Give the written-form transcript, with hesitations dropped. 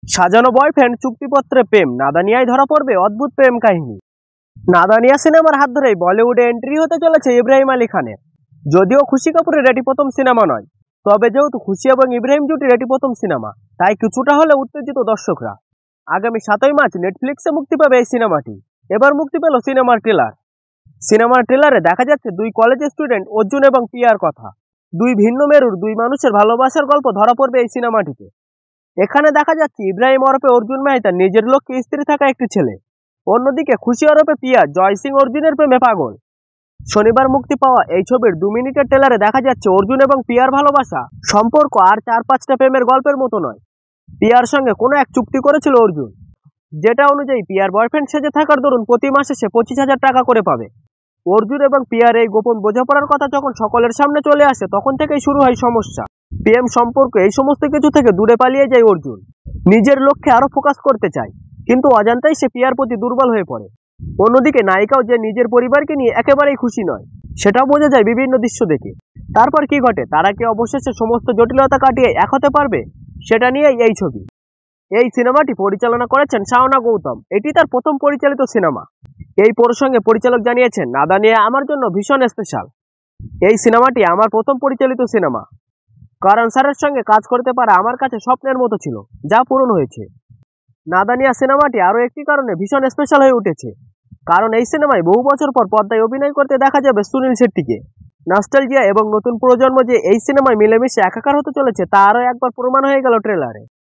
সাজানো বয়ফ্রেন্ড চুক্তিপত্রে প্রেম, নাদানিয়ায় ধরা পড়বে অদ্ভুত প্রেম কাহিনী। নাদানিয়া সিনেমার হাত ধরেই বলিউডে এন্ট্রি হতে চলেছে ইব্রাহিম আলী খানের। যদিও খুশি কাপুরের এটি প্রথম সিনেমা নয়, তবে যেহেতু খুশি এবং ইব্রাহিম জুটির এটি প্রথম সিনেমা, তাই কিছুটা হলে উত্তেজিত দর্শকরা। আগামী 7ই মার্চ নেটফ্লিক্সে মুক্তি পাবে এই সিনেমাটি। এবার মুক্তি পেল সিনেমার ট্রেলার। সিনেমার ট্রেলারে দেখা যাচ্ছে দুই কলেজ স্টুডেন্ট অর্জুন এবং পিয়ার কথা। দুই ভিন্ন মেরুর দুই মানুষের ভালোবাসার গল্প ধরা পড়বে এই সিনেমাটিতে। এখানে দেখা যাচ্ছে ইব্রাহিম ওরফে অর্জুন মেহতা নিজের লক্ষ্যে স্ত্রী থাকা একটি ছেলে। অন্যদিকে খুশি ওরফে পিয়া জয় সিং অর্জুনের প্রেমে পাগল। শনিবার মুক্তি পাওয়া এই ছবির 2 মিনিটের ট্রেলারে দেখা যাচ্ছে অর্জুন এবং পিয়ার ভালোবাসা সম্পর্ক আর 4-5টা প্রেমের গল্পের মতো নয়। পিয়ার সঙ্গে কোনো এক চুক্তি করেছিল অর্জুন, যেটা অনুযায়ী পিয়ার বয়ফ্রেন্ড সেজে থাকার দরুন প্রতি মাসে সে 25,000 টাকা করে পাবে। অর্জুন এবং পিয়ার এই গোপন বোঝাপড়ার কথা যখন সকলের সামনে চলে আসে, তখন থেকেই শুরু হয় সমস্যা। প্রেম সম্পর্ক এই সমস্ত কিছু থেকে দূরে পালিয়ে যায় অর্জুন। নিজের লক্ষ্যে আরো ফোকাস করতে চায়, কিন্তু অজান্তেই সে পিয়ার প্রতি দুর্বল হয়ে পড়ে। অন্যদিকে নায়িকাও যে নিজের পরিবারকে নিয়ে একেবারেই খুশি নয়, সেটাও বোঝা যায় বিভিন্ন দৃশ্য দেখে। তারপর কি ঘটে, তারা কি অবশেষে সমস্ত জটিলতা কাটিয়ে এক হতে পারবে, সেটা নিয়েই এই ছবি। এই সিনেমাটি পরিচালনা করেছেন শাওনা গৌতম। এটি তার প্রথম পরিচালিত সিনেমা। এই প্রসঙ্গে পরিচালক জানিয়েছেন, নাদানিয়া আমার জন্য ভীষণ স্পেশাল। এই সিনেমাটি আমার প্রথম পরিচালিত সিনেমা। করণ স্যারের সঙ্গে কাজ করতে পারা আমার কাছে স্বপ্নের মতো ছিল, যা পূরণ হয়েছে। নাদানিয়া সিনেমাটি আরও একটি কারণে ভীষণ স্পেশাল হয়ে উঠেছে, কারণ এই সিনেমায় বহু বছর পর পর্দায় অভিনয় করতে দেখা যাবে সুনীল শেট্টিকে। নস্টালজিয়া এবং নতুন প্রজন্ম যে এই সিনেমায় মিলেমিশে একাকার হতে চলেছে, তা আরও একবার প্রমাণ হয়ে গেল ট্রেলারে।